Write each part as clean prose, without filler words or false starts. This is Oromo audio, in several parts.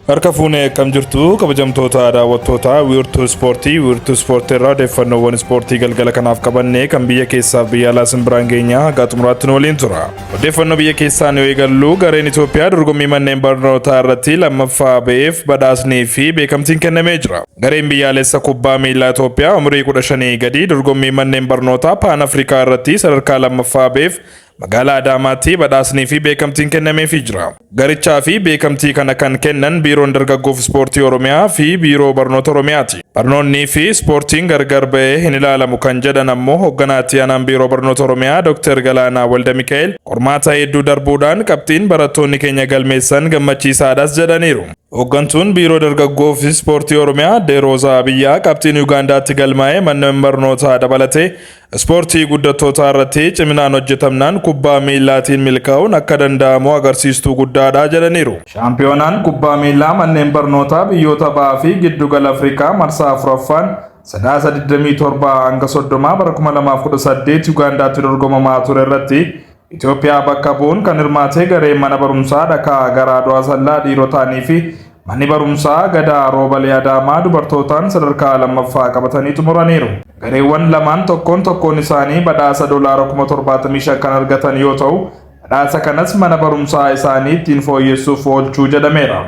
Harka fuunee akkam jirtu kabajamtoota daawwattoota wiirtuu ispoortii irraa odeeffannoowwan ispoortii galgala kanaaf qabannee kan biyya keessaaf biyya alaa simbiraan geenyaa haga xumuraatti nu waliin tura. Odeeffannoo biyya keessaan yoo eegallu gareen Itoophiyaa dorgommii manneen barnootaa irratti lammaffaa ba'eef badhaasnii fi beekamtiin kennamee jira. Gareen biyyaalessa kubbaa miilaa Itoophiyaa umurii 15 gadi dorgommii manneen barnootaa Paan Afrikaa irratti sadarkaa lammaffaa ba'eef magaalaa Adaamaatti badhaasnii fi beekamtiin kennameefii jira. Garichaa fi beekamtii kana kan kennan biiroon dargaggoof ispoortii Oromiyaa fi biiroo barnoota Oromiyaati. Barnoonnii fi ispoortiin gargar ba'ee hin ilaalamu kan jedhan ammoo hogganaatti aanaan biiroo barnoota Oromiyaa Dr. Galaanaa Walda Mikaa'el qormaata hedduu darbuudhaan qabxiin barattoonni keenya galmeessan gammachiisaadhas jedhaniiru. Hoggantuun biiroo dargaggoof ispoortii Oromiyaa Deeroosaa Biyyaa qabxiin Ugaandaatti galmaa'ee manneen barnootaa dabalatee ispoortii guddattoota irratti ciminaan hojjetamnaan kubbaa miilaatiin milkaa'uun akka danda'amu agarsiistuu guddaadha jedhaniiru. Shaampiyoonaan kubbaa miilaa manneen barnootaa biyyoota ba'aa fi giddugala Afrikaa marsaa afuraffaan sadaasa 27 hanga 30 bara 2018 Ugaandaatti dorgomamaa ture irratti Itoophiyaa bakka bu'uun kan hirmaatee gareen mana barumsaa Dhakaa Garaadoo Asallaa dhiirotaanii fi manni barumsaa Gadaa Roobalee Adaamaa dubartootaan sadarkaa lammaffaa qabatanii xumuraniiru. Gareewwan lamaan tokkoon isaanii badhaasa $75,000 kan argatan yoo ta'u, badhaasa kanas mana barumsaa isaanii ittiin fooyyessuuf oolchuu jedhameera.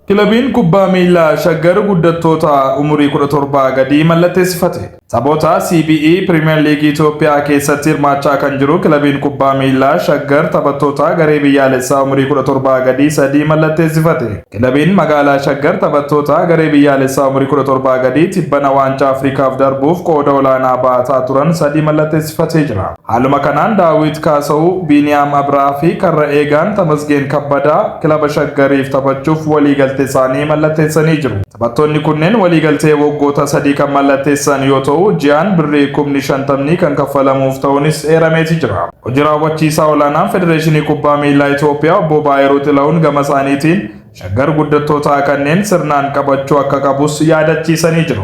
Kilabiin kubbaa miilaa Shaggar guddattoota umurii 17 gadi mallatteessifate. Taphoota CBE Premier League Itoophiyaa keessatti hirmaachaa kan jiru kilabiin kubbaa miilaa Shaggar taphattoota garee biyyaalessaa umurii 17 gadi 3 mallatteessifate. Kilabiin magaalaa Shaggar taphattoota garee biyyaalessaa umurii 17 gadi tibbana waancaa Afrikaaf darbuuf qooda olaanaa baataa turan 3 mallatteessifatee jira. Haaluma kanaan Daawit Kaasa'uu, Biiniyaam Abraa fi Karra Eegaan Tamasgeen Kabbadaa kilaba Shaggariif taphachuuf waliigaltee isaanii mallatteessanii jiru. Taphattoonni kunneen waliigaltee waggoota 3 kan mallatteessan yoo ta'u, ji'aan birrii 50,000 kan kaffalamuuf ta'uunis eerameeti jira. Hojii raawwachiisaa olaanaan Federeeshinii Kubbaa Miilaa Itoophiyaa obbo Baayiruu Xila'uun gama isaaniitiin Shaggar guddattootaa kanneen sirnaan qabachuu akka qabus yaadachiisanii jiru.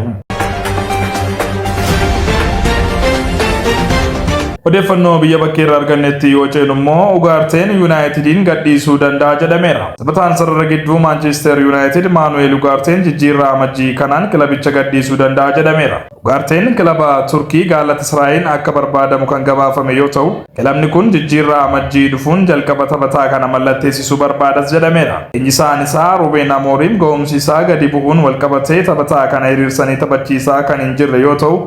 Odeeffannoo biyya bakkee irraa argannetti yoo ceenu immoo Ugaarteen Yuunaayitediin gadhiisuu danda'a jedhameera. Taphataan sarara gidduu Maanchestar Yuunaayitid Maanu'eel Ugaarteen jijjiirraa amajjii kanaan kilabicha gadhiisuu danda'a jedhameera. Ugaarteen kilaba Turkii Galatasaraayin akka barbaadamu kan gabaafame yoo ta'u, kilabni kun jijjiirraa amajjii dhufuun jalqaba taphataa kana mallatteessisuu barbaadas jedhameera. Leenjisaan isaa Ruben Amorim ga'umsi isaa gadi bu'uun walqabatee taphataa kana hiriirsanii taphachiisaa kan hin jirre yoo ta'u,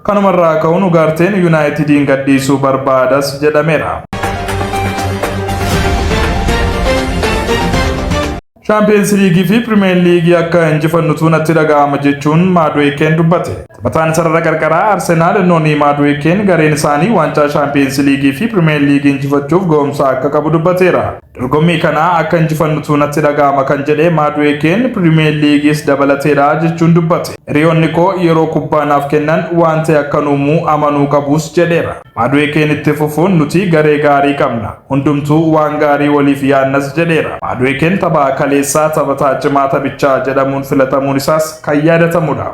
kanumarraa ka'uun Ugaarteen Yuunaayitediin gadhiisuu barbaadas jedhameera. Champions League fi Premier League akka injifannutu natti dhaga'ama jechuun Maduekeen dubbate. Taphataan sarara qarqaraa Arsenaal Nooni Maduekeen gareen isaanii waancaa Champions League fi Premier League injifachuuf ga'umsa akka qabu dubbateera. Dorgommii kana akka injifannutu natti dhaga'ama kan jedhe Maduekeen Premier Leagueis dabalateedha jechuun dubbate. Hiriyoonni koo yeroo kubbaa naaf kennan waan ta'e akka nuumuu amanuu qabus jedheera. Maduekeen itti fufuun nuti garee gaarii qabna. Hundumtuu waan gaarii waliif yaannas jedheera. Maduekeen taphaa kaleessaa taphataa cimaa taphichaa jedhamuun filatamuun isaas kan yaadatamudha.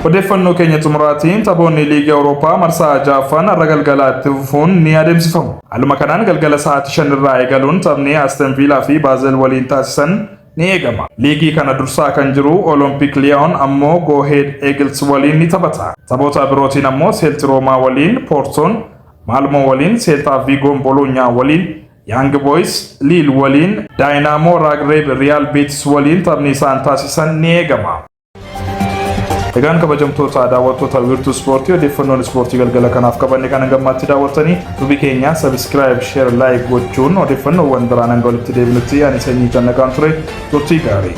Odeeffannoo keenya xumuraatiin taphoonni liigii Awurooppaa marsaa 6ffaan har'a galgalaatti fufuun ni adeemsifamu. Haaluma kanaan galgala sa'aatii 5 irraa eegaluun taphni Aston Villa fi Basel waliin taasisan ni eegama. Liigii kana dursaa kan jiru Olympic Lyon ammoo Go Ahead Eagles waliin ni taphata. Taphoota birootiin ammoo Celtic Roma waliin, Porton Malmo waliin, Celta Vigo Bologna waliin, Young Boys Lille waliin, Dynamo Zagreb Real Betis waliin taphni isaan taasisan ni eegama. Egaan kabajamtoota daawwattoota wiirtuu ispoortii odeeffannoon ispoortii galgala kanaaf qabanne kan gammaatti daawwattanii tubii keenya subscribe, share, like gochuun odeeffannoowwan biraan hanga walitti deebinutti ani sanyii jannaqaan ture turtii gaarii.